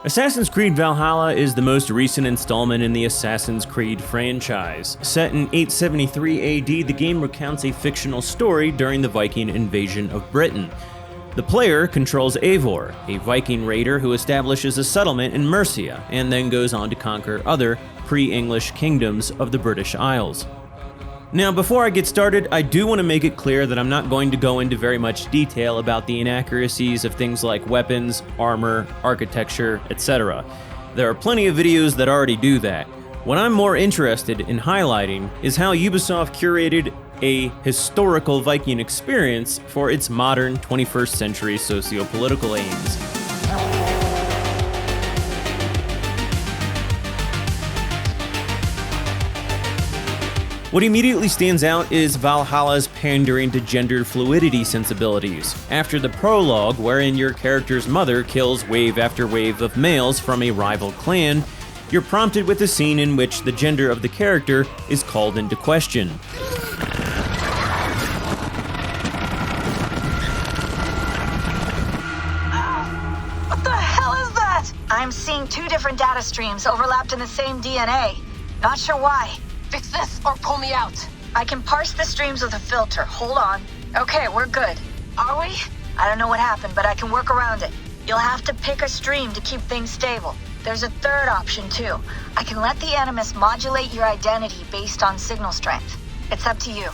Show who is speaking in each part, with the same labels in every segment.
Speaker 1: Assassin's Creed Valhalla is the most recent installment in the Assassin's Creed franchise. Set in 873 AD, the game recounts a fictional story during the Viking invasion of Britain. The player controls Eivor, a Viking raider who establishes a settlement in Mercia and then goes on to conquer other pre-English kingdoms of the British Isles. Now, before I get started, I do want to make it clear that I'm not going to go into very much detail about the inaccuracies of things like weapons, armor, architecture, etc. There are plenty of videos that already do that. What I'm more interested in highlighting is how Ubisoft curated a historical Viking experience for its modern 21st century socio-political aims. What immediately stands out is Valhalla's pandering to gender fluidity sensibilities. After the prologue, wherein your character's mother kills wave after wave of males from a rival clan, you're prompted with a scene in which the gender of the character is called into question.
Speaker 2: What the hell is that? I'm seeing two different data streams overlapped in the same DNA. Not sure why.
Speaker 3: Fix this or pull me out.
Speaker 2: I can parse the streams with a filter. Hold on. Okay, we're good. Are we? I don't know what happened, but I can work around it. You'll have to pick a stream to keep things stable. There's a third option, too. I can let the Animus modulate your identity based on signal strength. It's up to you.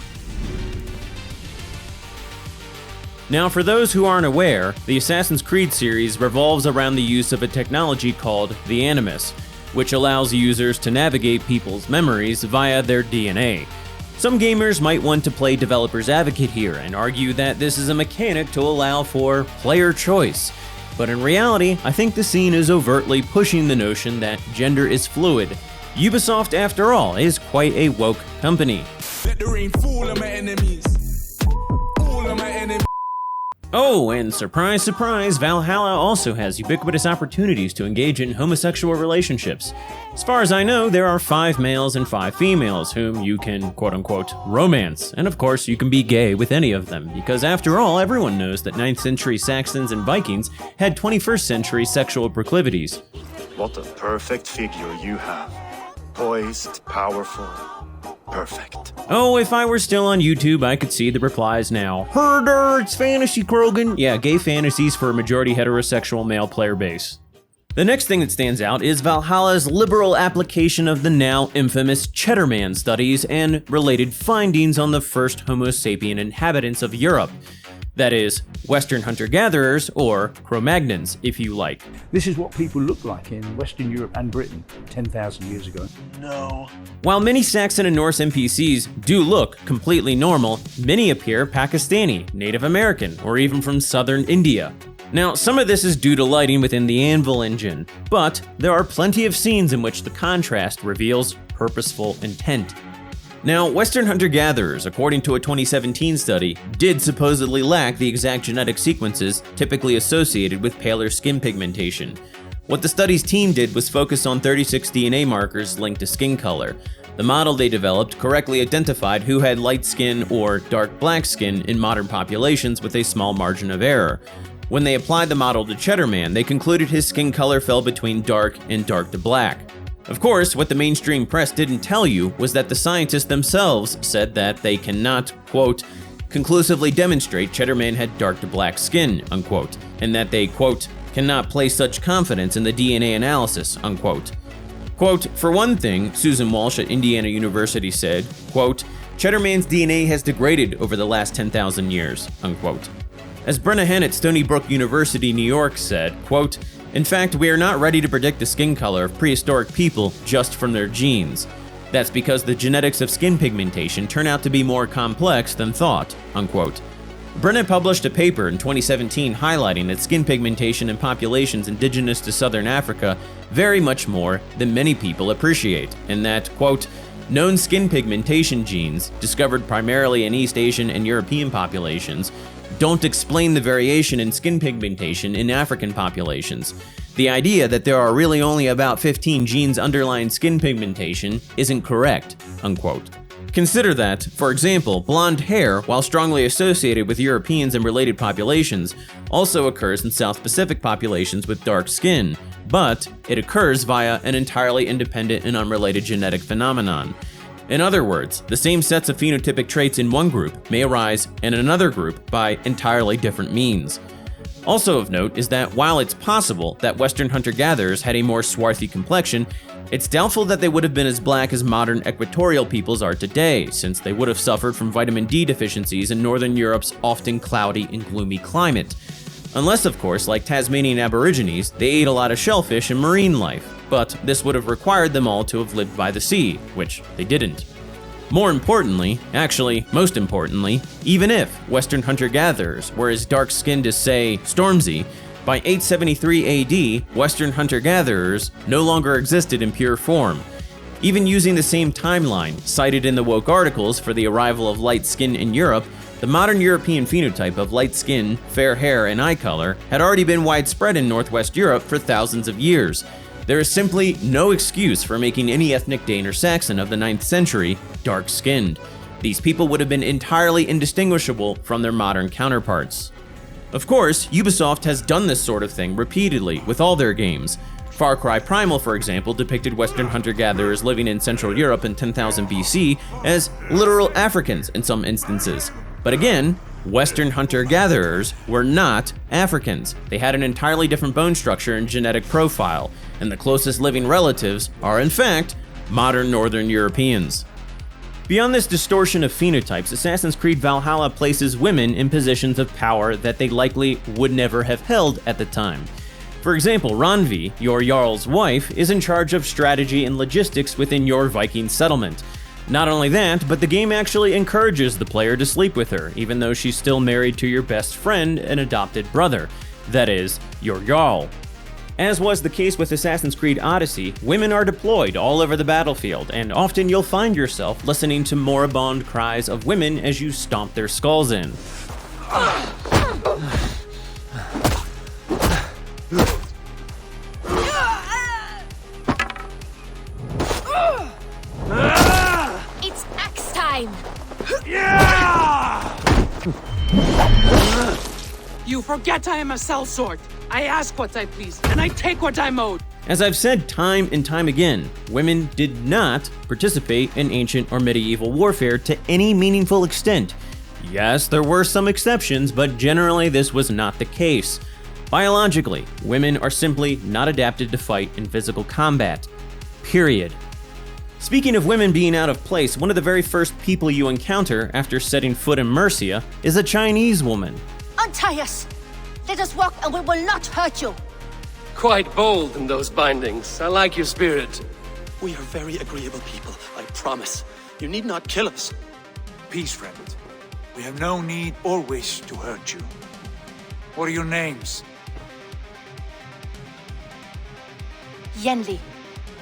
Speaker 1: Now, for those who aren't aware, the Assassin's Creed series revolves around the use of a technology called the Animus, which allows users to navigate people's memories via their DNA. Some gamers might want to play developer's advocate here and argue that this is a mechanic to allow for player choice. But in reality, I think the scene is overtly pushing the notion that gender is fluid. Ubisoft, after all, is quite a woke company.
Speaker 4: Let the rain fall on my enemies. All of my enemies.
Speaker 1: Oh, and surprise, surprise, Valhalla also has ubiquitous opportunities to engage in homosexual relationships. As far as I know, there are 5 males and 5 females whom you can quote-unquote romance, and of course you can be gay with any of them, because after all, everyone knows that 9th century Saxons and Vikings had 21st century sexual proclivities.
Speaker 5: What a perfect figure you have. Poised, powerful, perfect.
Speaker 1: Oh, if I were still on YouTube, I could see the replies now. Herder, it's fantasy, Krogan. Yeah, gay fantasies for a majority heterosexual male player base. The next thing that stands out is Valhalla's liberal application of the now infamous Cheddarman studies and related findings on the first Homo sapien inhabitants of Europe. That is, Western hunter-gatherers, or Cro-Magnons, if you like.
Speaker 6: This is what people looked like in Western Europe and Britain 10,000 years ago.
Speaker 5: No.
Speaker 1: While many Saxon and Norse NPCs do look completely normal, many appear Pakistani, Native American, or even from southern India. Now, some of this is due to lighting within the Anvil engine, but there are plenty of scenes in which the contrast reveals purposeful intent. Now, Western hunter-gatherers, according to a 2017 study, did supposedly lack the exact genetic sequences typically associated with paler skin pigmentation. What the study's team did was focus on 36 DNA markers linked to skin color. The model they developed correctly identified who had light skin or dark black skin in modern populations with a small margin of error. When they applied the model to Cheddarman, they concluded his skin color fell between dark and dark to black. Of course, what the mainstream press didn't tell you was that the scientists themselves said that they cannot, quote, conclusively demonstrate Cheddarman had dark to black skin, unquote, and that they, quote, cannot place such confidence in the DNA analysis, unquote. Quote, for one thing, Susan Walsh at Indiana University said, quote, Cheddarman's DNA has degraded over the last 10,000 years, unquote. As Brenna Henn at Stony Brook University, New York said, quote, in fact, we are not ready to predict the skin color of prehistoric people just from their genes. That's because the genetics of skin pigmentation turn out to be more complex than thought, unquote. Brenna published a paper in 2017 highlighting that skin pigmentation in populations indigenous to southern Africa vary much more than many people appreciate, and that, quote, known skin pigmentation genes, discovered primarily in East Asian and European populations, don't explain the variation in skin pigmentation in African populations. The idea that there are really only about 15 genes underlying skin pigmentation isn't correct, unquote. Consider that, for example, blonde hair, while strongly associated with Europeans and related populations, also occurs in South Pacific populations with dark skin, but it occurs via an entirely independent and unrelated genetic phenomenon. In other words, the same sets of phenotypic traits in one group may arise in another group by entirely different means. Also of note is that while it's possible that Western hunter-gatherers had a more swarthy complexion, it's doubtful that they would have been as black as modern equatorial peoples are today, since they would have suffered from vitamin D deficiencies in Northern Europe's often cloudy and gloomy climate. Unless, of course, like Tasmanian Aborigines, they ate a lot of shellfish and marine life, but this would have required them all to have lived by the sea, which they didn't. More importantly, actually, most importantly, even if Western hunter-gatherers were as dark-skinned as, say, Stormzy, by 873 AD, Western hunter-gatherers no longer existed in pure form. Even using the same timeline cited in the woke articles for the arrival of light skin in Europe, the modern European phenotype of light skin, fair hair, and eye color had already been widespread in Northwest Europe for thousands of years. There is simply no excuse for making any ethnic Dane or Saxon of the 9th century dark-skinned. These people would have been entirely indistinguishable from their modern counterparts. Of course, Ubisoft has done this sort of thing repeatedly with all their games. Far Cry Primal, for example, depicted Western hunter-gatherers living in Central Europe in 10,000 BC as literal Africans in some instances. But again, Western hunter-gatherers were not Africans. They had an entirely different bone structure and genetic profile, and the closest living relatives are, in fact, modern Northern Europeans. Beyond this distortion of phenotypes, Assassin's Creed Valhalla places women in positions of power that they likely would never have held at the time. For example, Randvi, your Jarl's wife, is in charge of strategy and logistics within your Viking settlement. Not only that, but the game actually encourages the player to sleep with her, even though she's still married to your best friend and adopted brother, that is, your Jarl. As was the case with Assassin's Creed Odyssey, women are deployed all over the battlefield, and often you'll find yourself listening to moribund cries of women as you stomp their skulls in.
Speaker 3: It's axe time!
Speaker 7: You forget I am a sellsword. I ask what I please, and I take what I'm owed.
Speaker 1: As I've said time and time again, women did not participate in ancient or medieval warfare to any meaningful extent. Yes, there were some exceptions, but generally this was not the case. Biologically, women are simply not adapted to fight in physical combat. Period. Speaking of women being out of place, one of the very first people you encounter after setting foot in Mercia is a Chinese woman.
Speaker 3: Untie us! Let us walk and we will not hurt you!
Speaker 8: Quite bold in those bindings. I like your spirit.
Speaker 9: We are very agreeable people, I promise. You need not kill us.
Speaker 10: Peace, friend. We have no need or wish to hurt you. What are your names?
Speaker 3: Yenli.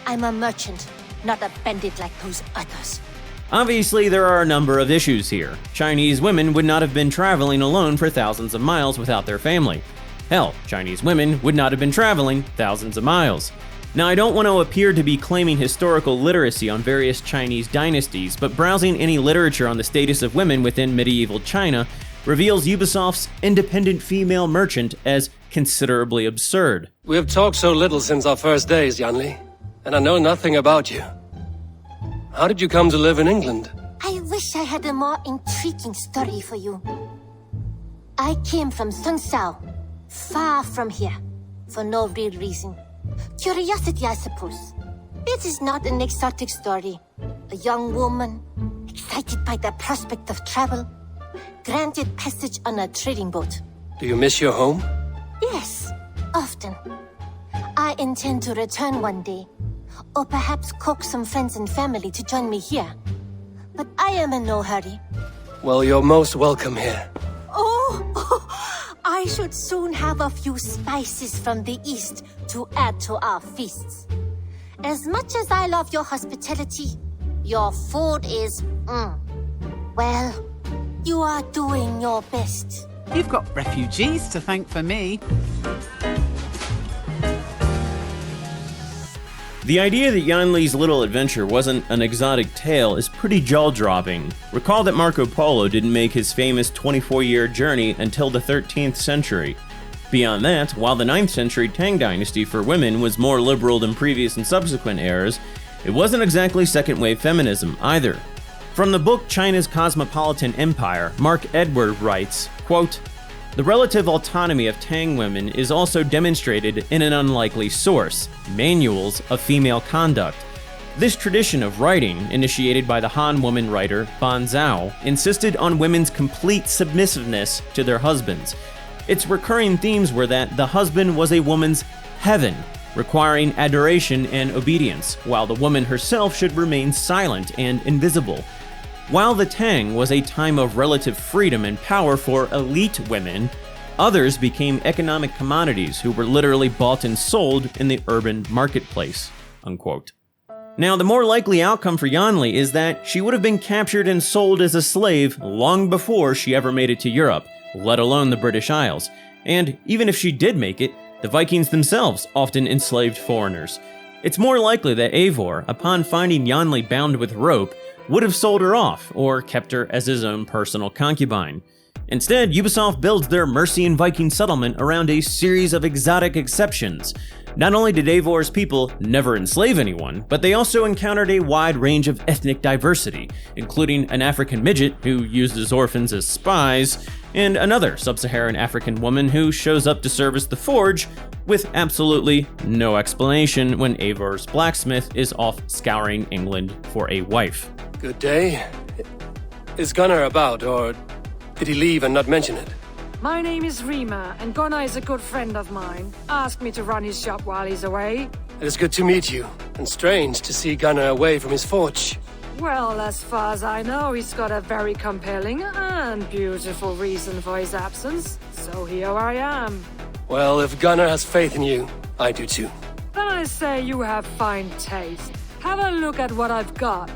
Speaker 3: I'm a merchant, not a bandit like those others.
Speaker 1: Obviously, there are a number of issues here. Chinese women would not have been traveling alone for thousands of miles without their family. Hell, Chinese women would not have been traveling thousands of miles. Now, I don't want to appear to be claiming historical literacy on various Chinese dynasties, but browsing any literature on the status of women within medieval China reveals Ubisoft's independent female merchant as considerably absurd.
Speaker 8: We have talked so little since our first days, Yanli, and I know nothing about you. How did you come to live in England?
Speaker 3: I wish I had a more intriguing story for you. I came from Sun Sao, far from here, for no real reason. Curiosity, I suppose. It is not an exotic story. A young woman, excited by the prospect of travel, granted passage on a trading boat.
Speaker 8: Do you miss your home?
Speaker 3: Yes, often. I intend to return one day, or perhaps coax some friends and family to join me here. But I am in no hurry.
Speaker 8: Well, you're most welcome here.
Speaker 3: Oh, I should soon have a few spices from the east to add to our feasts. As much as I love your hospitality, your food is, well, you are doing your best.
Speaker 11: You've got refugees to thank for me.
Speaker 1: The idea that Yanli's little adventure wasn't an exotic tale is pretty jaw-dropping. Recall that Marco Polo didn't make his famous 24-year journey until the 13th century. Beyond that, while the 9th century Tang dynasty for women was more liberal than previous and subsequent eras, it wasn't exactly second-wave feminism either. From the book China's Cosmopolitan Empire, Mark Edward writes, quote, "The relative autonomy of Tang women is also demonstrated in an unlikely source, manuals of female conduct. This tradition of writing, initiated by the Han woman writer Ban Zhao, insisted on women's complete submissiveness to their husbands. Its recurring themes were that the husband was a woman's heaven, requiring adoration and obedience, while the woman herself should remain silent and invisible. While the Tang was a time of relative freedom and power for elite women, others became economic commodities who were literally bought and sold in the urban marketplace." Unquote. Now, the more likely outcome for Yanli is that she would have been captured and sold as a slave long before she ever made it to Europe, let alone the British Isles. And even if she did make it, the Vikings themselves often enslaved foreigners. It's more likely that Eivor, upon finding Yanli bound with rope, would have sold her off or kept her as his own personal concubine. Instead, Ubisoft builds their Mercian Viking settlement around a series of exotic exceptions. Not only did Eivor's people never enslave anyone, but they also encountered a wide range of ethnic diversity, including an African midget who uses orphans as spies, and another sub-Saharan African woman who shows up to service the forge with absolutely no explanation when Eivor's blacksmith is off scouring England for a wife.
Speaker 8: Good day. Is Gunnar about, or did he leave and not mention it?
Speaker 12: My name is Rima, and Gunnar is a good friend of mine. Asked me to run his shop while he's away.
Speaker 8: It is good to meet you, and strange to see Gunnar away from his forge.
Speaker 12: Well, as far as I know, he's got a very compelling and beautiful reason for his absence. So here I am.
Speaker 8: Well, if Gunnar has faith in you, I do too.
Speaker 12: Then I say you have fine taste. Have a look at what I've got.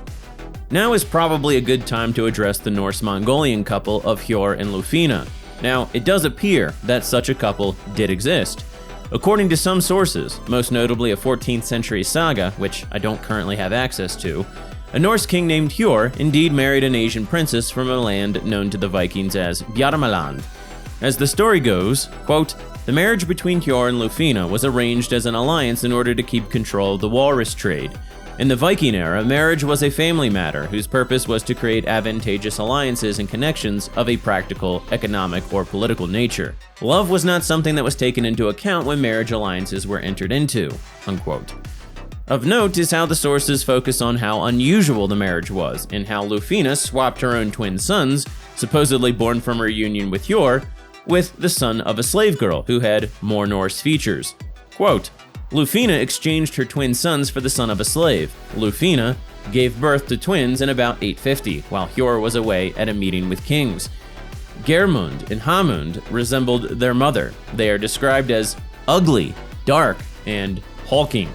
Speaker 1: Now is probably a good time to address the Norse-Mongolian couple of Hjor and Lufina. Now, it does appear that such a couple did exist. According to some sources, most notably a 14th century saga, which I don't currently have access to, a Norse king named Hjor indeed married an Asian princess from a land known to the Vikings as Bjarmaland. As the story goes, quote, "The marriage between Hjor and Lufina was arranged as an alliance in order to keep control of the walrus trade. In the Viking era, marriage was a family matter whose purpose was to create advantageous alliances and connections of a practical, economic, or political nature. Love was not something that was taken into account when marriage alliances were entered into." Unquote. Of note is how the sources focus on how unusual the marriage was, and how Lufina swapped her own twin sons, supposedly born from her union with Hjor, with the son of a slave girl who had more Norse features. Quote, "Lufina exchanged her twin sons for the son of a slave. Lufina gave birth to twins in about 850, while Hjor was away at a meeting with kings. Geirmund and Hamund resembled their mother. They are described as ugly, dark, and hulking.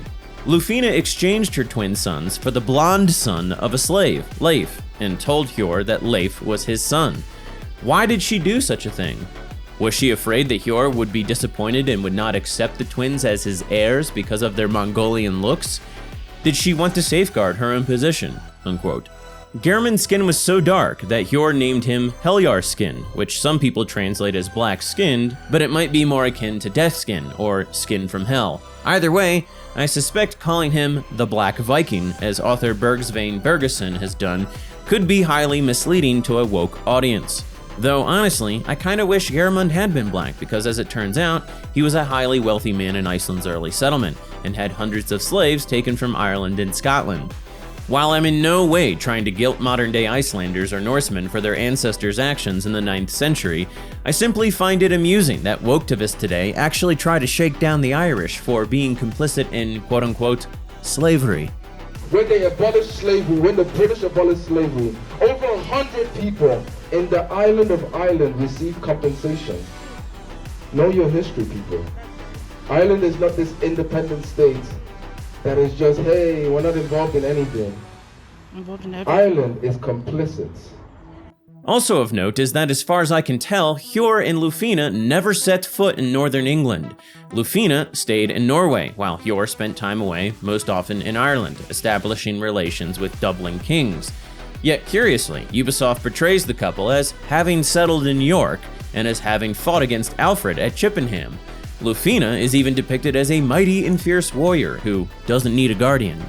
Speaker 1: Lufina exchanged her twin sons for the blonde son of a slave, Leif, and told Hjor that Leif was his son. Why did she do such a thing? Was she afraid that Hjor would be disappointed and would not accept the twins as his heirs because of their Mongolian looks? Did she want to safeguard her own position?" Unquote. Geirmund's skin was so dark that Hjor named him Heljar Skin, which some people translate as black-skinned, but it might be more akin to death skin or skin from hell. Either way, I suspect calling him the Black Viking, as author Bergsvein Bergeson has done, could be highly misleading to a woke audience. Though honestly, I kinda wish Geirmund had been black, because as it turns out, he was a highly wealthy man in Iceland's early settlement, and had hundreds of slaves taken from Ireland and Scotland. While I'm in no way trying to guilt modern-day Icelanders or Norsemen for their ancestors' actions in the 9th century, I simply find it amusing that woketivists today actually try to shake down the Irish for being complicit in quote-unquote slavery.
Speaker 13: When they abolished slavery, when the British abolished slavery, over 100 people in the island of Ireland received compensation. Know your history, people. Ireland is not this independent state that is just, hey, we're not involved in anything. Ireland is complicit.
Speaker 1: Also of note is that as far as I can tell, Hjor and Lufina never set foot in northern England. Lufina stayed in Norway, while Hjor spent time away, most often in Ireland, establishing relations with Dublin kings. Yet curiously, Ubisoft portrays the couple as having settled in York, and as having fought against Alfred at Chippenham. Lufina is even depicted as a mighty and fierce warrior who doesn't need a guardian.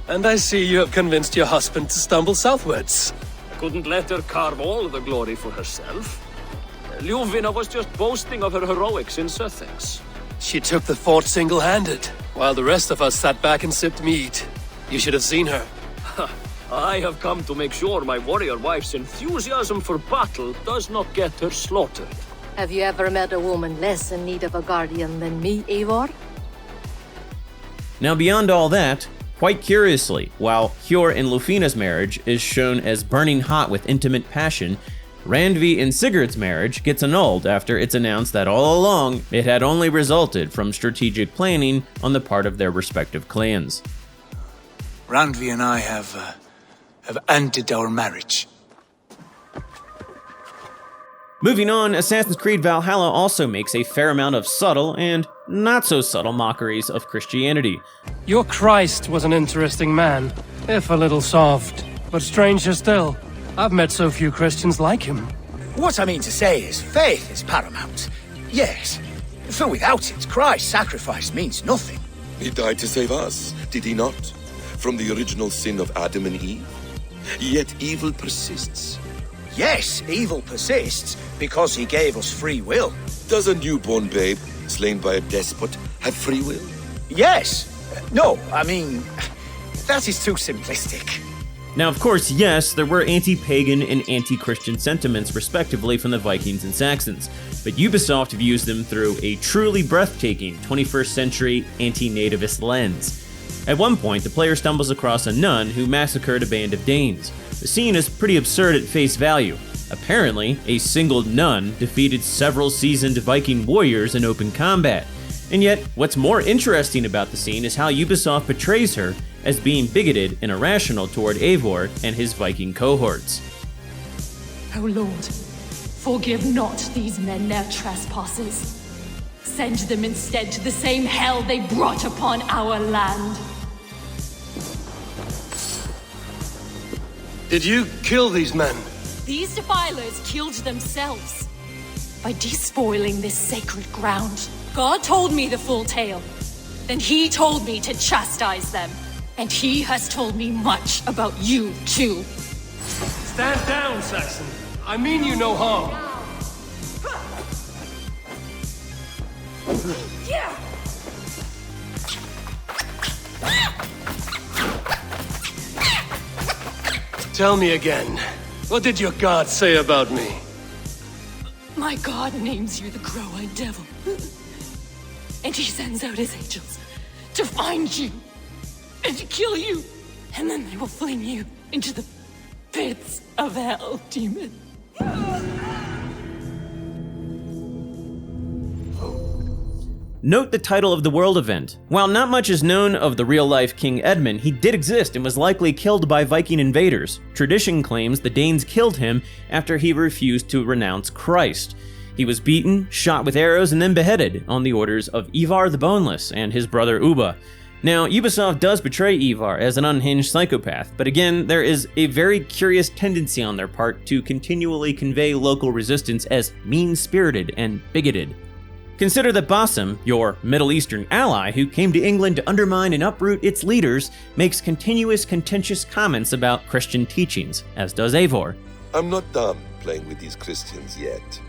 Speaker 8: And I see you have convinced your husband to stumble southwards.
Speaker 14: I couldn't let her carve all the glory for herself. Lufina was just boasting of her heroics in Sussex.
Speaker 8: She took the fort single-handed, while the rest of us sat back and sipped mead. You should have seen her.
Speaker 14: I have come to make sure my warrior wife's enthusiasm for battle does not get her slaughtered.
Speaker 15: Have you ever met a woman less in need of a guardian than me, Eivor?
Speaker 1: Now beyond all that, quite curiously, while Hjor and Lufina's marriage is shown as burning hot with intimate passion, Randvi and Sigurd's marriage gets annulled after it's announced that all along it had only resulted from strategic planning on the part of their respective clans.
Speaker 10: Randvi and I have ended our marriage.
Speaker 1: Moving on, Assassin's Creed Valhalla also makes a fair amount of subtle and not so subtle mockeries of Christianity.
Speaker 16: Your Christ was an interesting man, if a little soft. But stranger still, I've met so few Christians like him.
Speaker 17: What I mean to say is, faith is paramount. Yes, for without it, Christ's sacrifice means nothing.
Speaker 18: He died to save us, did he not? From the original sin of Adam and Eve. Yet evil persists.
Speaker 17: Yes, evil persists because he gave us free will.
Speaker 18: Does a newborn babe, slain by a despot, have free will?
Speaker 17: Yes. No, I mean, that is too simplistic.
Speaker 1: Now, of course, yes, there were anti-pagan and anti-Christian sentiments respectively from the Vikings and Saxons, but Ubisoft views them through a truly breathtaking 21st century anti-nativist lens. At one point, the player stumbles across a nun who massacred a band of Danes. The scene is pretty absurd at face value. Apparently, a single nun defeated several seasoned Viking warriors in open combat. And yet, what's more interesting about the scene is how Ubisoft portrays her as being bigoted and irrational toward Eivor and his Viking cohorts.
Speaker 19: O Lord, forgive not these men their trespasses. Send them instead to the same hell they brought upon our land.
Speaker 8: Did you kill these men?
Speaker 19: These defilers killed themselves by despoiling this sacred ground. God told me the full tale. Then he told me to chastise them. And he has told me much about you, too.
Speaker 16: Stand down, Saxon. I mean you no harm.
Speaker 19: Yeah!
Speaker 8: Tell me again. What did your god say about me?
Speaker 19: My God names you the Crow-Eyed Devil. And he sends out his angels to find you and to kill you. And then they will fling you into the pits of hell, demon.
Speaker 1: Note the title of the world event. While not much is known of the real-life King Edmund, he did exist and was likely killed by Viking invaders. Tradition claims the Danes killed him after he refused to renounce Christ. He was beaten, shot with arrows, and then beheaded on the orders of Ivar the Boneless and his brother Ubba. Now, Ubisoft does portray Ivar as an unhinged psychopath, but again, there is a very curious tendency on their part to continually convey local resistance as mean-spirited and bigoted. Consider that Basim, your Middle Eastern ally who came to England to undermine and uproot its leaders, makes continuous contentious comments about Christian teachings, as does Eivor.
Speaker 18: I'm not done playing with these Christians yet.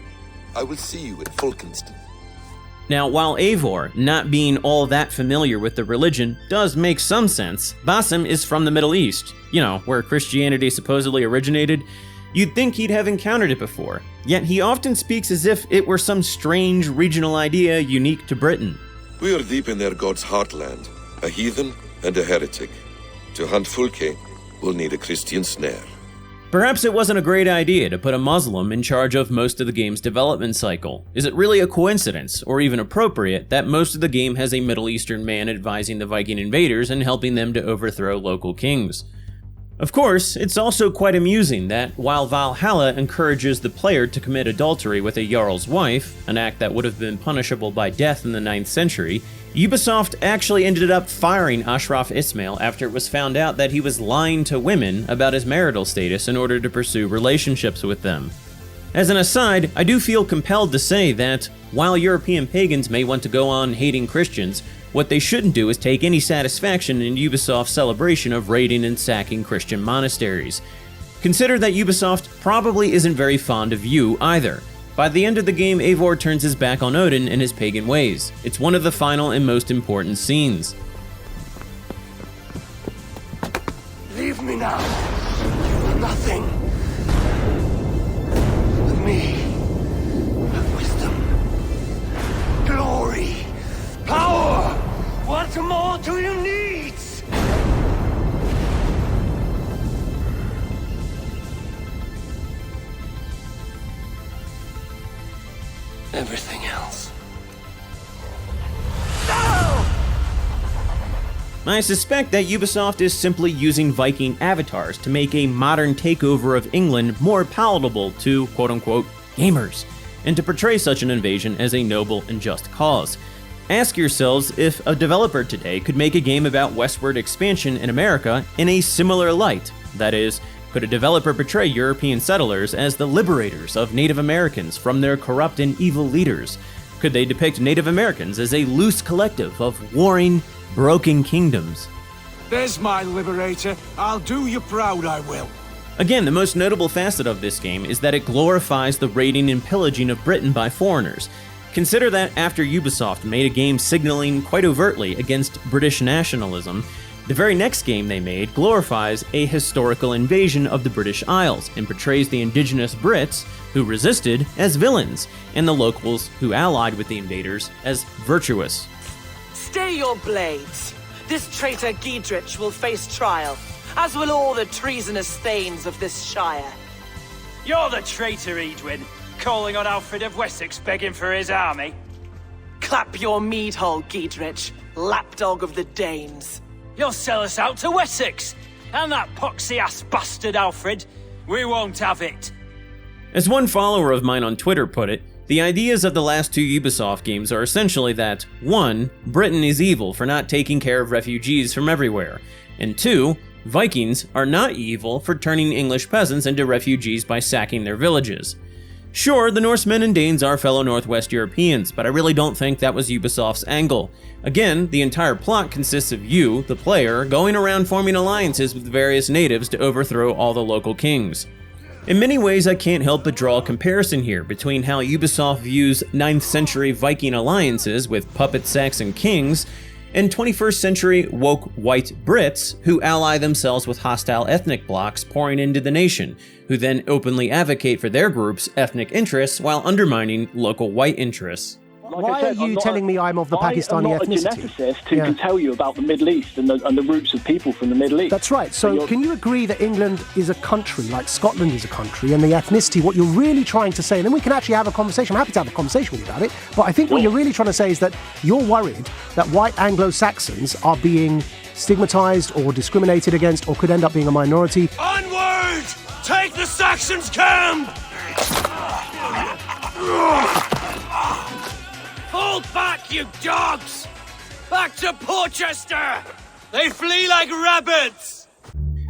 Speaker 18: I will see you at Folkestone.
Speaker 1: Now, while Eivor, not being all that familiar with the religion, does make some sense, Basim is from the Middle East, where Christianity supposedly originated. You'd think he'd have encountered it before, yet he often speaks as if it were some strange regional idea unique to Britain.
Speaker 18: We are deep in their god's heartland, a heathen and a heretic. To hunt Fulke, we'll need a Christian snare.
Speaker 1: Perhaps it wasn't a great idea to put a Muslim in charge of most of the game's development cycle. Is it really a coincidence, or even appropriate, that most of the game has a Middle Eastern man advising the Viking invaders and helping them to overthrow local kings? Of course, it's also quite amusing that while Valhalla encourages the player to commit adultery with a Jarl's wife, an act that would have been punishable by death in the 9th century, Ubisoft actually ended up firing Ashraf Ismail after it was found out that he was lying to women about his marital status in order to pursue relationships with them. As an aside, I do feel compelled to say that, while European pagans may want to go on hating Christians, what they shouldn't do is take any satisfaction in Ubisoft's celebration of raiding and sacking Christian monasteries. Consider that Ubisoft probably isn't very fond of you either. By the end of the game, Eivor turns his back on Odin and his pagan ways. It's one of the final and most important scenes.
Speaker 16: Leave me now. You are nothing. With me, have wisdom, glory, power. What more do you need? Everything else. No!
Speaker 1: I suspect that Ubisoft is simply using Viking avatars to make a modern takeover of England more palatable to quote-unquote gamers, and to portray such an invasion as a noble and just cause. Ask yourselves if a developer today could make a game about westward expansion in America in a similar light. That is, could a developer portray European settlers as the liberators of Native Americans from their corrupt and evil leaders? Could they depict Native Americans as a loose collective of warring, broken kingdoms?
Speaker 10: There's my liberator. I'll do you proud, I will.
Speaker 1: Again, the most notable facet of this game is that it glorifies the raiding and pillaging of Britain by foreigners. Consider that after Ubisoft made a game signaling quite overtly against British nationalism, the very next game they made glorifies a historical invasion of the British Isles and portrays the indigenous Brits, who resisted, as villains, and the locals who allied with the invaders as virtuous.
Speaker 7: Stay your blades. This traitor Giedrich will face trial, as will all the treasonous thanes of this shire.
Speaker 20: You're the traitor, Edwin, calling on Alfred of Wessex begging for his army.
Speaker 7: Clap your mead hole, Giedrich, lapdog of the Danes.
Speaker 20: You'll sell us out to Wessex, and that poxy-ass bastard Alfred. We won't have it.
Speaker 1: As one follower of mine on Twitter put it, the ideas of the last two Ubisoft games are essentially that 1. Britain is evil for not taking care of refugees from everywhere, and 2. Vikings are not evil for turning English peasants into refugees by sacking their villages. Sure, the Norsemen and Danes are fellow Northwest Europeans, but I really don't think that was Ubisoft's angle. Again, the entire plot consists of you, the player, going around forming alliances with various natives to overthrow all the local kings. In many ways, I can't help but draw a comparison here between how Ubisoft views 9th century Viking alliances with puppet Saxon kings, and 21st century woke white Brits who ally themselves with hostile ethnic blocs pouring into the nation, who then openly advocate for their group's ethnic interests while undermining local white interests.
Speaker 21: Why are you telling me I'm of the Pakistani ethnicity?
Speaker 22: I'm not a geneticist who can tell you about the Middle East and the roots of people from the Middle East.
Speaker 21: That's right. So can you agree that England is a country, like Scotland is a country, and the ethnicity, what you're really trying to say, and then we can actually have a conversation, I'm happy to have a conversation with you about it, but I think what you're really trying to say is that you're worried that white Anglo-Saxons are being stigmatized or discriminated against or could end up being a minority.
Speaker 20: Onward! Take the Saxons' camp! Hold back, you dogs! Back to Porchester! They flee like rabbits!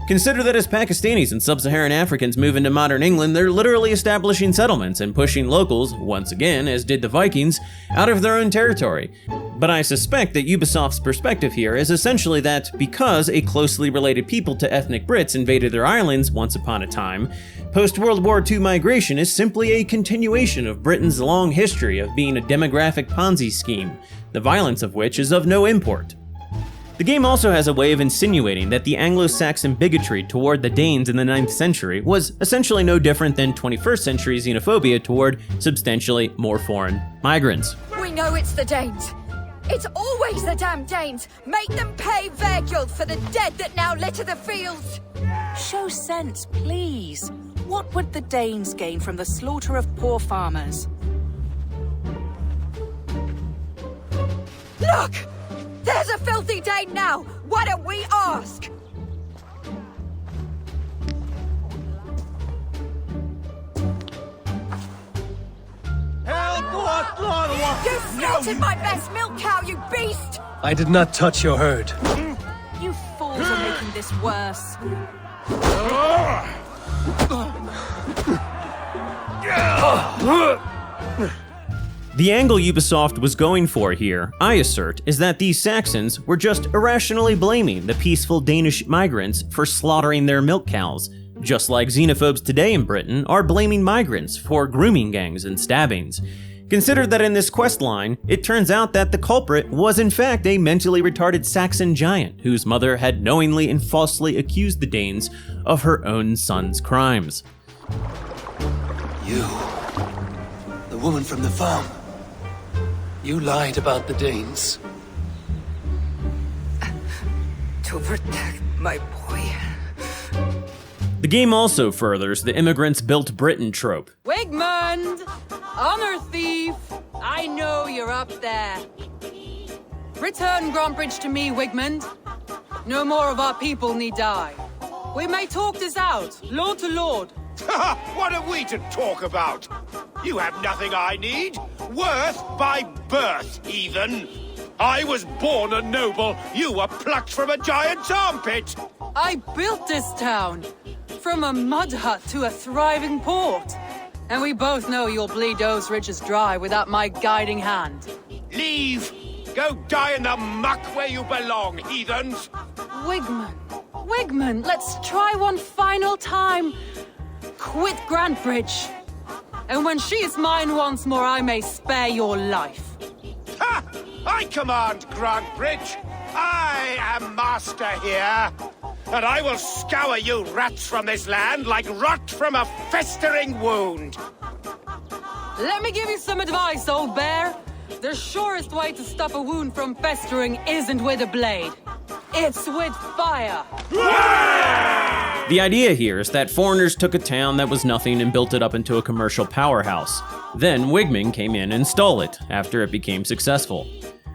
Speaker 1: Consider that as Pakistanis and sub-Saharan Africans move into modern England, they're literally establishing settlements and pushing locals, once again, as did the Vikings, out of their own territory. But I suspect that Ubisoft's perspective here is essentially that because a closely related people to ethnic Brits invaded their islands once upon a time, post-World War II migration is simply a continuation of Britain's long history of being a demographic Ponzi scheme, the violence of which is of no import. The game also has a way of insinuating that the Anglo-Saxon bigotry toward the Danes in the 9th century was essentially no different than 21st century xenophobia toward substantially more foreign migrants.
Speaker 23: We know it's the Danes. It's always the damn Danes. Make them pay Vergil for the dead that now litter the fields.
Speaker 24: Show sense, please. What would the Danes gain from the slaughter of poor farmers?
Speaker 23: Look! There's a filthy Dane now! Why don't we ask? You slaughtered my best milk cow, you beast!
Speaker 16: I did not touch your herd.
Speaker 24: You fools are making this worse.
Speaker 1: The angle Ubisoft was going for here, I assert, is that these Saxons were just irrationally blaming the peaceful Danish migrants for slaughtering their milk cows, just like xenophobes today in Britain are blaming migrants for grooming gangs and stabbings. Consider that in this questline, it turns out that the culprit was in fact a mentally retarded Saxon giant whose mother had knowingly and falsely accused the Danes of her own son's crimes.
Speaker 8: You, the woman from the farm, you lied about the Danes.
Speaker 23: To protect my boy.
Speaker 1: The game also furthers the immigrants built Britain trope.
Speaker 12: Wigmund! Honor thief! I know you're up there. Return Grantbridge to me, Wigmund. No more of our people need die. We may talk this out, lord to lord.
Speaker 2: What are we to talk about? You have nothing I need. Worth by birth, heathen. I was born a noble. You were plucked from a giant's armpit.
Speaker 12: I built this town. From a mud hut to a thriving port. And we both know you'll bleed those riches dry without my guiding hand.
Speaker 2: Leave. Go die in the muck where you belong, heathens.
Speaker 12: Wigmund, let's try one final time. Quit Grantbridge. And when she is mine once more, I may spare your life.
Speaker 2: Ha! I command Grantbridge. I am master here. And I will scour you rats from this land like rot from a festering wound.
Speaker 12: Let me give you some advice, old bear. The surest way to stop a wound from festering isn't with a blade. It's with fire.
Speaker 1: The idea here is that foreigners took a town that was nothing and built it up into a commercial powerhouse. Then Wigmund came in and stole it after it became successful.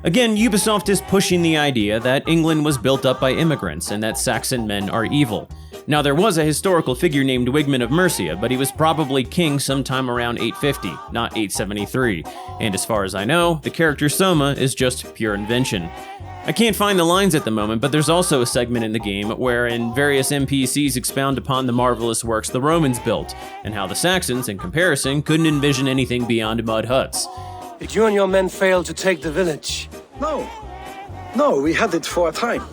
Speaker 1: Again, Ubisoft is pushing the idea that England was built up by immigrants and that Saxon men are evil. Now, there was a historical figure named Wigmund of Mercia, but he was probably king sometime around 850, not 873. And as far as I know, the character Soma is just pure invention. I can't find the lines at the moment, but there's also a segment in the game wherein various NPCs expound upon the marvelous works the Romans built, and how the Saxons, in comparison, couldn't envision anything beyond mud huts.
Speaker 8: Did you and your men fail to take the village?
Speaker 4: No, we had it for a time.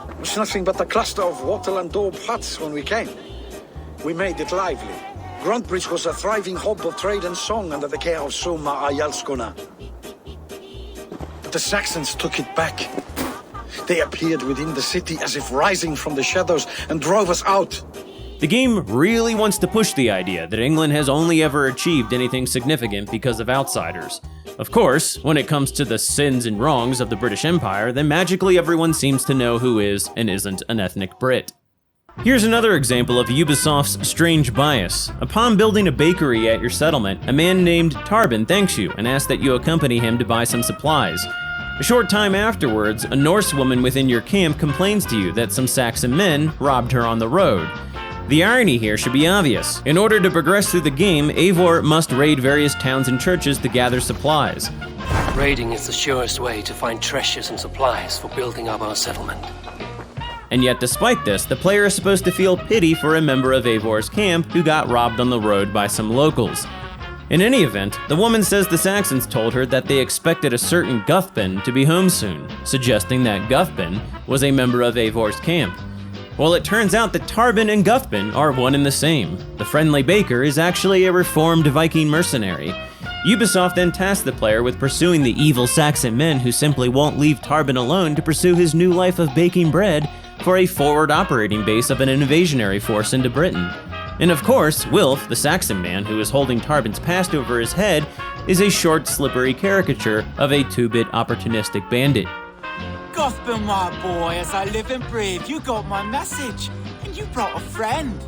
Speaker 4: It was nothing but a cluster of wattle and daub huts when we came. We made it lively. Grantbridge was a thriving hub of trade and song under the care of Soma Ayalskona. But the Saxons took it back. They appeared within the city as if rising from the shadows and drove us out.
Speaker 1: The game really wants to push the idea that England has only ever achieved anything significant because of outsiders. Of course, when it comes to the sins and wrongs of the British Empire, then magically everyone seems to know who is and isn't an ethnic Brit. Here's another example of Ubisoft's strange bias. Upon building a bakery at your settlement, a man named Tarbin thanks you and asks that you accompany him to buy some supplies. A short time afterwards, a Norse woman within your camp complains to you that some Saxon men robbed her on the road. The irony here should be obvious. In order to progress through the game, Eivor must raid various towns and churches to gather supplies.
Speaker 8: Raiding is the surest way to find treasures and supplies for building up our settlement.
Speaker 1: And yet, despite this, the player is supposed to feel pity for a member of Eivor's camp who got robbed on the road by some locals. In any event, the woman says the Saxons told her that they expected a certain Guthbin to be home soon, suggesting that Guthbin was a member of Eivor's camp. Well, it turns out that Tarbin and Guthbin are one and the same. The friendly baker is actually a reformed Viking mercenary. Ubisoft then tasks the player with pursuing the evil Saxon men who simply won't leave Tarbin alone to pursue his new life of baking bread for a forward operating base of an invasionary force into Britain. And of course, Wilf, the Saxon man who is holding Tarbin's past over his head, is a short, slippery caricature of a 2-bit opportunistic bandit.
Speaker 5: Guthbin, my boy, as I live and breathe, you got my message, and you brought a friend.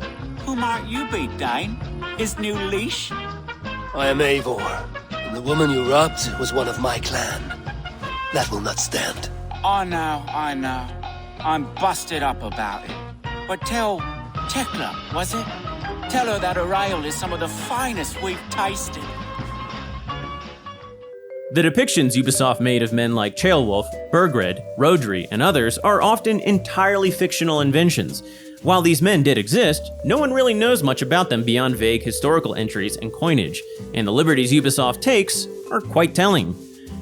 Speaker 5: Who might you be, Dane? His new leash?
Speaker 8: I am Eivor, and the woman you robbed was one of my clan. That will not stand.
Speaker 5: I know. I'm busted up about it. But tell Tekla, was it? Tell her that her ale is some of the finest we've tasted.
Speaker 1: The depictions Ubisoft made of men like Ceolwulf, Burgred, Rhodri, and others are often entirely fictional inventions. While these men did exist, no one really knows much about them beyond vague historical entries and coinage, and the liberties Ubisoft takes are quite telling.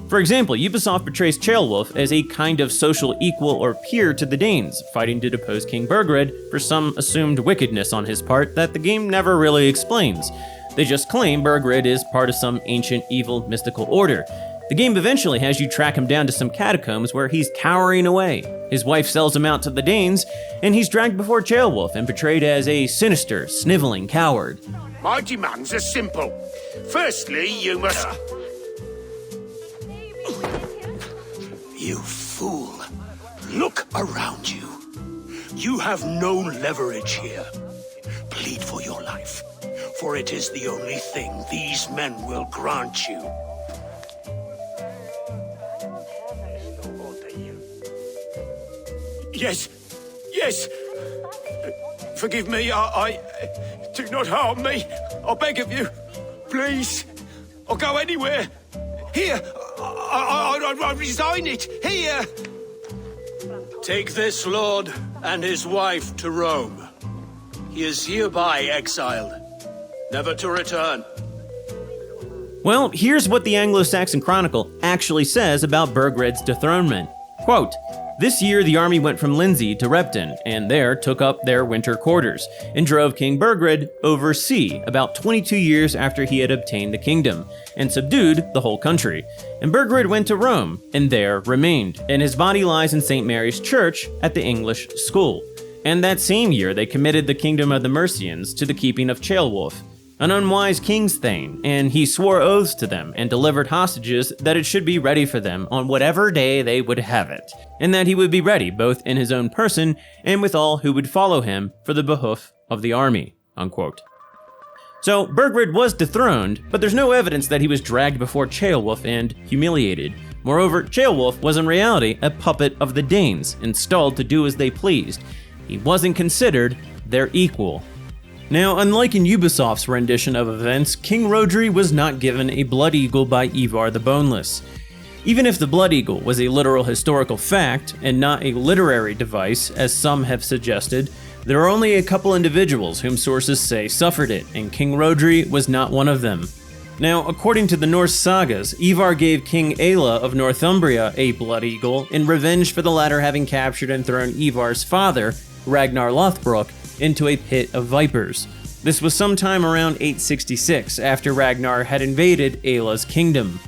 Speaker 1: For example, Ubisoft portrays Ceolwulf as a kind of social equal or peer to the Danes, fighting to depose King Burgred for some assumed wickedness on his part that the game never really explains. They just claim Burgred is part of some ancient evil mystical order. The game eventually has you track him down to some catacombs where he's cowering away. His wife sells him out to the Danes, and he's dragged before Ceolwulf and portrayed as a sinister, sniveling coward.
Speaker 2: My demands are simple. Firstly, you must...
Speaker 17: You fool. Look around you. You have no leverage here. Plead for your life, for it is the only thing these men will grant you.
Speaker 2: Yes, yes. Forgive me, I... Do not harm me. I beg of you. Please. I'll go anywhere. Here. I resign it. Here.
Speaker 20: Take this lord and his wife to Rome. He is hereby exiled, never to return.
Speaker 1: Well, here's what the Anglo-Saxon Chronicle actually says about Burgred's dethronement. Quote, "This year the army went from Lindsey to Repton, and there took up their winter quarters, and drove King Burgred over sea about 22 years after he had obtained the kingdom, and subdued the whole country. And Burgred went to Rome, and there remained, and his body lies in St. Mary's Church at the English School. And that same year they committed the kingdom of the Mercians to the keeping of Ceolwulf, an unwise king's thane, and he swore oaths to them and delivered hostages that it should be ready for them on whatever day they would have it, and that he would be ready both in his own person and with all who would follow him for the behoof of the army." Unquote. So Burgred was dethroned, but there's no evidence that he was dragged before Ceolwulf and humiliated. Moreover, Ceolwulf was in reality a puppet of the Danes, installed to do as they pleased. He wasn't considered their equal. Now, unlike in Ubisoft's rendition of events, King Rhodri was not given a Blood Eagle by Ivar the Boneless. Even if the Blood Eagle was a literal historical fact, and not a literary device, as some have suggested, there are only a couple individuals whom sources say suffered it, and King Rhodri was not one of them. Now, according to the Norse sagas, Ivar gave King Aela of Northumbria a Blood Eagle in revenge for the latter having captured and thrown Ivar's father, Ragnar Lothbrok, into a pit of vipers. This was sometime around 866, after Ragnar had invaded Aela's kingdom.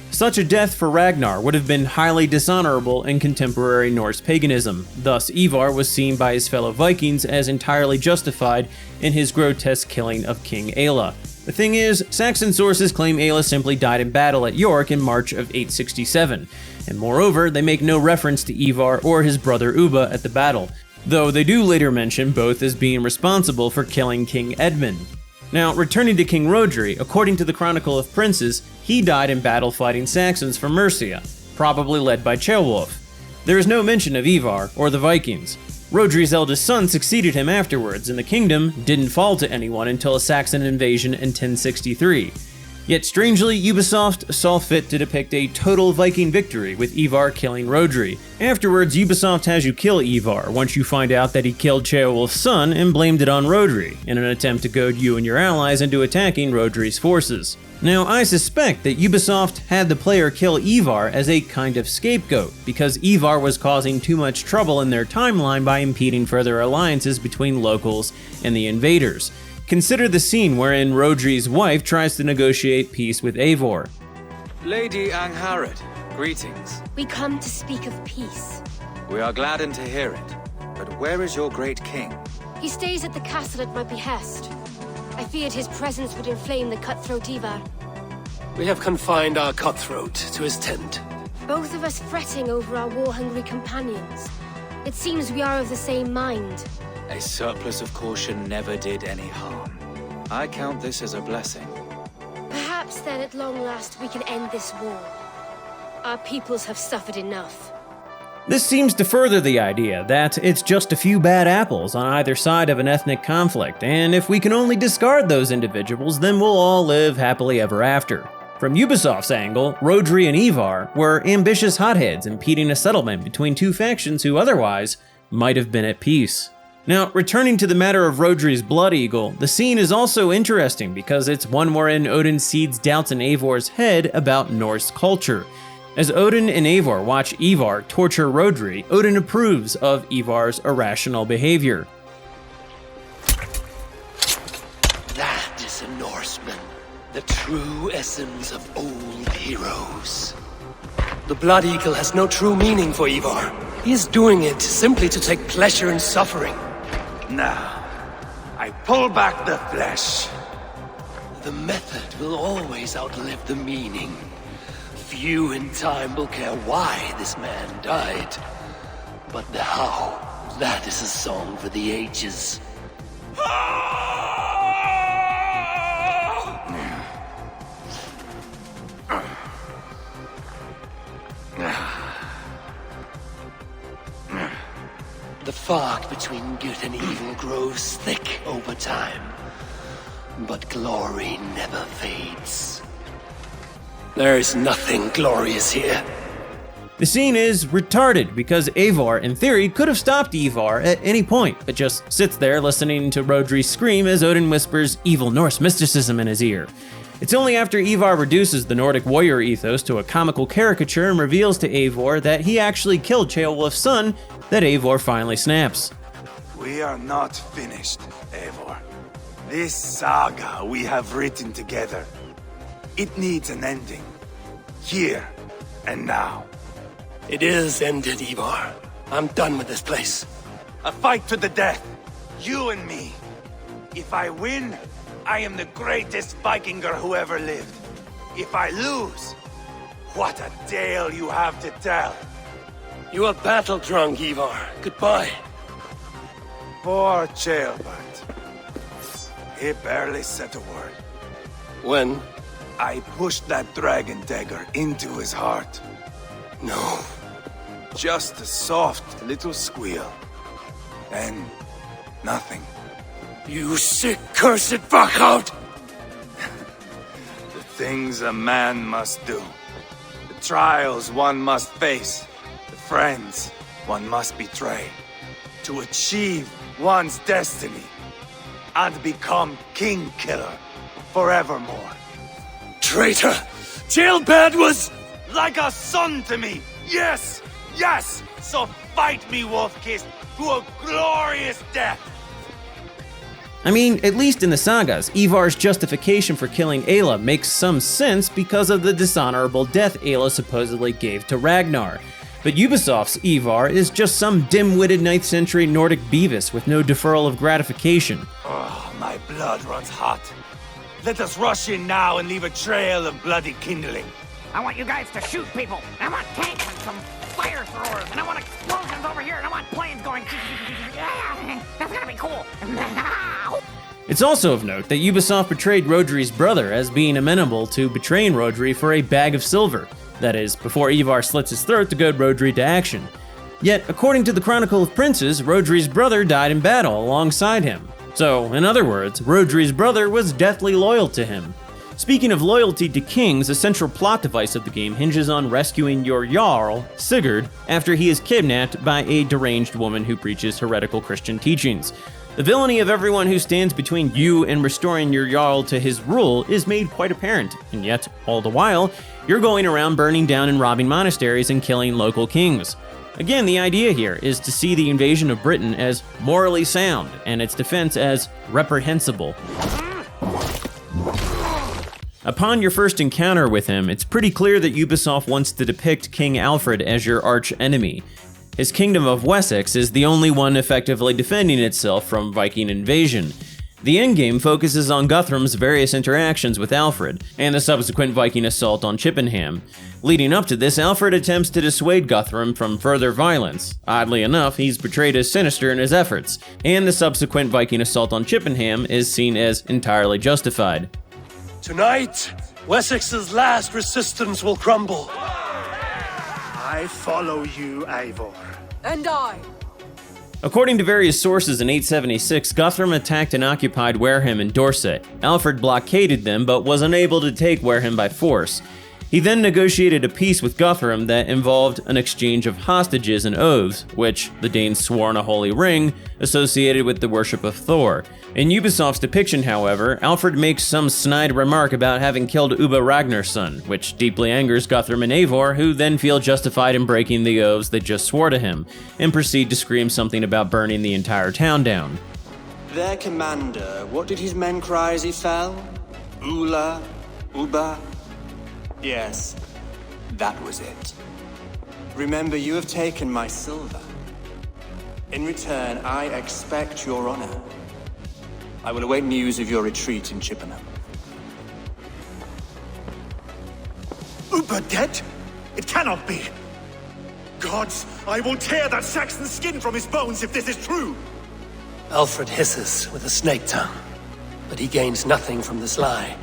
Speaker 1: Such a death for Ragnar would have been highly dishonorable in contemporary Norse paganism, thus Ivar was seen by his fellow Vikings as entirely justified in his grotesque killing of King Aela. The thing is, Saxon sources claim Aela simply died in battle at York in March of 867, and moreover, they make no reference to Ivar or his brother Ubba at the battle, though they do later mention both as being responsible for killing King Edmund. Now, returning to King Rhodri, according to the Chronicle of Princes, he died in battle fighting Saxons for Mercia, probably led by Ceolwulf. There is no mention of Ivar or the Vikings. Rhodri's eldest son succeeded him afterwards, and the kingdom didn't fall to anyone until a Saxon invasion in 1063. Yet strangely, Ubisoft saw fit to depict a total Viking victory with Ivar killing Rhodri. Afterwards, Ubisoft has you kill Ivar once you find out that he killed Ceolwulf's son and blamed it on Rhodri, in an attempt to goad you and your allies into attacking Rhodri's forces. Now, I suspect that Ubisoft had the player kill Ivar as a kind of scapegoat, because Ivar was causing too much trouble in their timeline by impeding further alliances between locals and the invaders. Consider the scene wherein Rhodri's wife tries to negotiate peace with Eivor.
Speaker 3: Lady Angharad, greetings.
Speaker 6: We come to speak of peace.
Speaker 3: We are gladdened to hear it. But where is your great king?
Speaker 6: He stays at the castle at my behest. I feared his presence would inflame the cutthroat Ivar.
Speaker 16: We have confined our cutthroat to his tent.
Speaker 6: Both of us fretting over our war-hungry companions. It seems we are of the same mind.
Speaker 3: A surplus of caution never did any harm. I count this as a blessing.
Speaker 6: Perhaps then at long last we can end this war. Our peoples have suffered enough.
Speaker 1: This seems to further the idea that it's just a few bad apples on either side of an ethnic conflict, and if we can only discard those individuals, then we'll all live happily ever after. From Ubisoft's angle, Rhodri and Ivar were ambitious hotheads impeding a settlement between two factions who otherwise might have been at peace. Now, returning to the matter of Rhodri's Blood Eagle, the scene is also interesting because it's one wherein Odin seeds doubts in Eivor's head about Norse culture. As Odin and Eivor watch Ivar torture Rhodri, Odin approves of Ivar's irrational behavior.
Speaker 17: That is a Norseman, the true essence of old heroes.
Speaker 8: The Blood Eagle has no true meaning for Ivar. He is doing it simply to take pleasure in suffering.
Speaker 17: Now, I pull back the flesh. The method will always outlive the meaning. Few in time will care why this man died. But the how, that is a song for the ages. The fog between good and evil grows thick over time, but glory never fades. There is nothing glorious here.
Speaker 1: The scene is retarded because Eivor, in theory, could have stopped Ivar at any point, but just sits there listening to Rhodri scream as Odin whispers evil Norse mysticism in his ear. It's only after Ivar reduces the Nordic warrior ethos to a comical caricature and reveals to Eivor that he actually killed Ceolwulf's son that Eivor finally snaps.
Speaker 9: We are not finished, Eivor. This saga we have written together, it needs an ending. Here and now.
Speaker 8: It is ended, Ivar. I'm done with this place.
Speaker 9: A fight to the death. You and me. If I win, I am the greatest Vikinger who ever lived. If I lose, what a tale you have to tell.
Speaker 8: You are battle drunk, Ivar. Goodbye.
Speaker 9: Poor Ceolbert. He barely said a word.
Speaker 8: When?
Speaker 9: I pushed that dragon dagger into his heart.
Speaker 8: No.
Speaker 9: Just a soft little squeal. Then, nothing.
Speaker 8: You sick, cursed fuckout!
Speaker 9: The things a man must do. The trials one must face. The friends one must betray. To achieve one's destiny. And become king killer forevermore.
Speaker 8: Traitor! Ceolbert was...
Speaker 9: like a son to me! Yes! Yes! So fight me, Wolf-Kissed, to a glorious death!
Speaker 1: I mean, at least in the sagas, Ivar's justification for killing Ayla makes some sense because of the dishonorable death Ayla supposedly gave to Ragnar. But Ubisoft's Ivar is just some dim-witted 9th century Nordic Beavis with no deferral of gratification.
Speaker 9: Oh, my blood runs hot. Let us rush in now and leave a trail of bloody kindling.
Speaker 11: I want you guys to shoot people. I want tanks and some fire throwers. And I want explosions over here. And I want planes going. That's gonna be cool.
Speaker 1: It's also of note that Ubisoft portrayed Rhodri's brother as being amenable to betraying Rhodri for a bag of silver. That is, before Ivar slits his throat to goad Rhodri to action. Yet, according to the Chronicle of Princes, Rhodri's brother died in battle alongside him. So, in other words, Rhodri's brother was deathly loyal to him. Speaking of loyalty to kings, a central plot device of the game hinges on rescuing your Jarl, Sigurd, after he is kidnapped by a deranged woman who preaches heretical Christian teachings. The villainy of everyone who stands between you and restoring your Jarl to his rule is made quite apparent, and yet, all the while, you're going around burning down and robbing monasteries and killing local kings. Again, the idea here is to see the invasion of Britain as morally sound, and its defense as reprehensible. Upon your first encounter with him, it's pretty clear that Ubisoft wants to depict King Alfred as your arch-enemy. His kingdom of Wessex is the only one effectively defending itself from Viking invasion. The endgame focuses on Guthrum's various interactions with Alfred, and the subsequent Viking assault on Chippenham. Leading up to this, Alfred attempts to dissuade Guthrum from further violence. Oddly enough, he's portrayed as sinister in his efforts, and the subsequent Viking assault on Chippenham is seen as entirely justified.
Speaker 8: Tonight, Wessex's last resistance will crumble.
Speaker 9: I follow you, Eivor.
Speaker 12: And I.
Speaker 1: According to various sources in 876, Guthrum attacked and occupied Wareham in Dorset. Alfred blockaded them, but was unable to take Wareham by force. He then negotiated a peace with Guthrum that involved an exchange of hostages and oaths, which the Danes swore on a holy ring associated with the worship of Thor. In Ubisoft's depiction, however, Alfred makes some snide remark about having killed Ubba Ragnarsson, which deeply angers Guthrum and Eivor, who then feel justified in breaking the oaths they just swore to him, and proceed to scream something about burning the entire town down.
Speaker 13: Their commander, what did his men cry as he fell? Ula? Ubba? Yes, that was it. Remember, you have taken my silver. In return, I expect your honor. I will await news of your retreat in Chippenham.
Speaker 10: Ubba dead? It cannot be! Gods, I will tear that Saxon's skin from his bones if this is true!
Speaker 16: Alfred hisses with a snake tongue, but he gains nothing from this lie.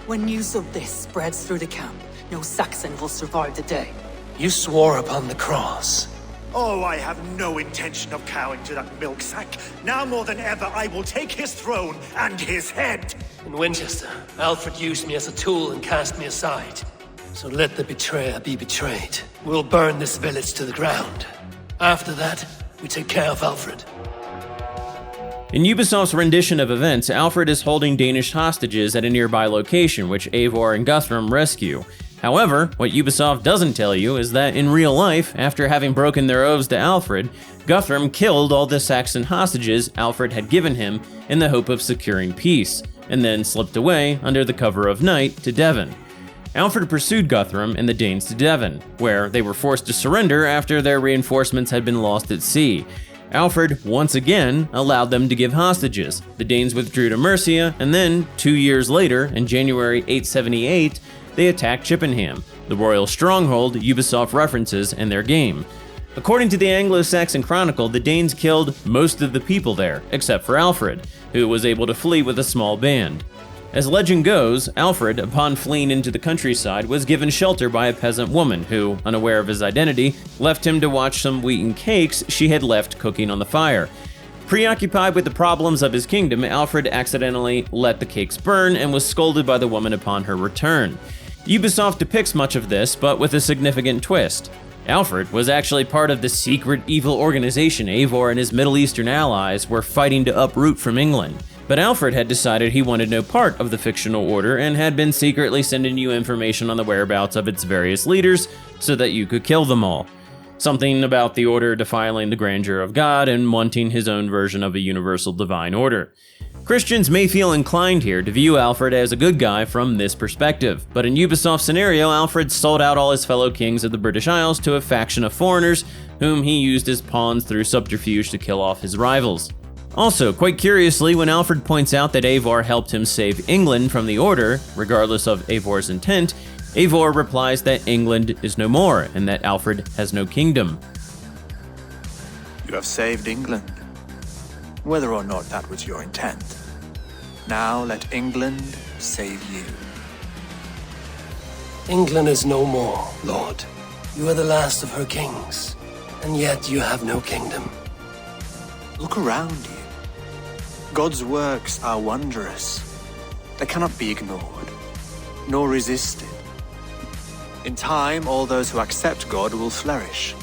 Speaker 24: When news of this spreads through the camp, no Saxon will survive the day.
Speaker 16: You swore upon the cross.
Speaker 10: Oh, I have no intention of cowing to that milk sack. Now more than ever, I will take his throne and his head.
Speaker 16: In Winchester, Alfred used me as a tool and cast me aside. So let the betrayer be betrayed. We'll burn this village to the ground. After that, we take care of Alfred.
Speaker 1: In Ubisoft's rendition of events, Alfred is holding Danish hostages at a nearby location, which Eivor and Guthrum rescue. However, what Ubisoft doesn't tell you is that in real life, after having broken their oaths to Alfred, Guthrum killed all the Saxon hostages Alfred had given him in the hope of securing peace, and then slipped away under the cover of night to Devon. Alfred pursued Guthrum and the Danes to Devon, where they were forced to surrender after their reinforcements had been lost at sea. Alfred, once again, allowed them to give hostages. The Danes withdrew to Mercia, and then, 2 years later, in January 878, they attacked Chippenham, the royal stronghold Ubisoft references in their game. According to the Anglo-Saxon Chronicle, the Danes killed most of the people there, except for Alfred, who was able to flee with a small band. As legend goes, Alfred, upon fleeing into the countryside, was given shelter by a peasant woman who, unaware of his identity, left him to watch some wheaten cakes she had left cooking on the fire. Preoccupied with the problems of his kingdom, Alfred accidentally let the cakes burn and was scolded by the woman upon her return. Ubisoft depicts much of this, but with a significant twist. Alfred was actually part of the secret evil organization Eivor and his Middle Eastern allies were fighting to uproot from England. But Alfred had decided he wanted no part of the fictional order and had been secretly sending you information on the whereabouts of its various leaders so that you could kill them all. Something about the order defiling the grandeur of God and wanting his own version of a universal divine order. Christians may feel inclined here to view Alfred as a good guy from this perspective, but in Ubisoft's scenario, Alfred sold out all his fellow kings of the British Isles to a faction of foreigners whom he used as pawns through subterfuge to kill off his rivals. Also, quite curiously, when Alfred points out that Eivor helped him save England from the Order, regardless of Eivor's intent, Eivor replies that England is no more and that Alfred has no kingdom.
Speaker 13: You have saved England, whether or not that was your intent. Now let England save you.
Speaker 16: England is no more, Lord. You are the last of her kings, and yet you have no kingdom.
Speaker 13: Look around you. God's works are wondrous. They cannot be ignored, nor resisted. In time, all those who accept God will flourish,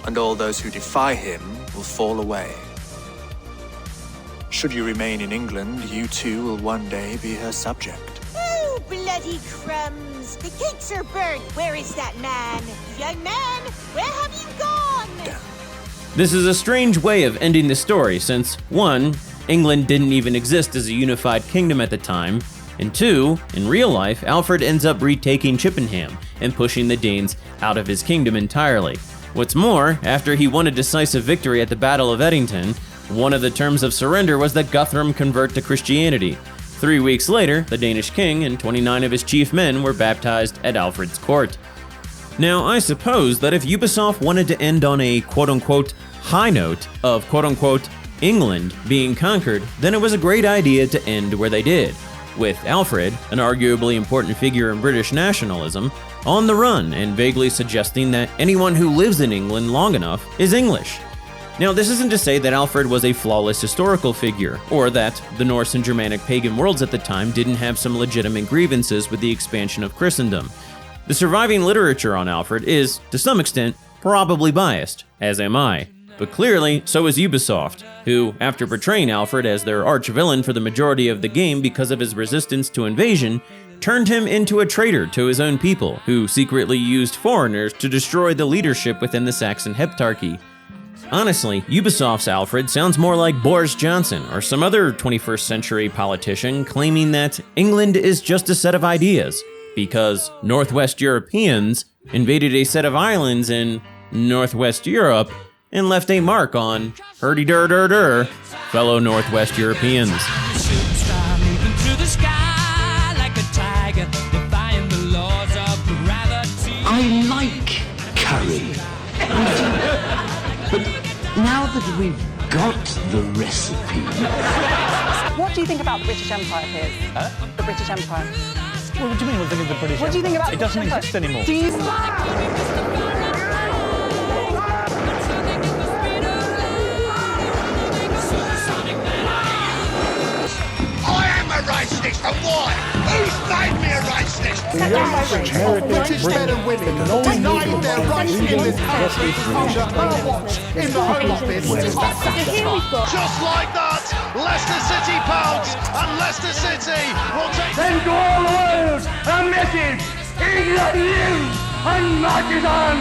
Speaker 13: and all those who defy him will fall away. Should you remain in England, you too will one day be her subject.
Speaker 14: Oh, bloody crumbs! The cakes are burnt! Where is that man? Young man, where have you gone?
Speaker 1: This is a strange way of ending the story since, 1, England didn't even exist as a unified kingdom at the time, and 2, in real life, Alfred ends up retaking Chippenham and pushing the Danes out of his kingdom entirely. What's more, after he won a decisive victory at the Battle of Edington, one of the terms of surrender was that Guthrum convert to Christianity. 3 weeks later, the Danish king and 29 of his chief men were baptized at Alfred's court. Now, I suppose that if Ubisoft wanted to end on a quote-unquote high note of quote-unquote England being conquered, then it was a great idea to end where they did, with Alfred, an arguably important figure in British nationalism, on the run and vaguely suggesting that anyone who lives in England long enough is English. Now, this isn't to say that Alfred was a flawless historical figure, or that the Norse and Germanic pagan worlds at the time didn't have some legitimate grievances with the expansion of Christendom. The surviving literature on Alfred is, to some extent, probably biased, as am I. But clearly, so is Ubisoft, who, after portraying Alfred as their arch-villain for the majority of the game because of his resistance to invasion, turned him into a traitor to his own people, who secretly used foreigners to destroy the leadership within the Saxon Heptarchy. Honestly, Ubisoft's Alfred sounds more like Boris Johnson or some other 21st century politician claiming that England is just a set of ideas, because Northwest Europeans invaded a set of islands in Northwest Europe and left a mark on hurdy-dur-dur-dur fellow Northwest Europeans.
Speaker 17: I like curry. But now that we've got the recipe...
Speaker 7: What do you think about the British Empire, Piers?
Speaker 22: Huh?
Speaker 7: The British Empire.
Speaker 22: Well, what do you mean, what's the British
Speaker 7: What do you think about
Speaker 22: It doesn't exist anymore.
Speaker 7: Do you...
Speaker 2: Racist for what? Who's made me a racist?
Speaker 15: British men and women denying their rights in this country under her watch in the Home Office.
Speaker 2: Just like that, Leicester City pounds, and Leicester City will take...
Speaker 15: Send to all world a message. England lives and marches on.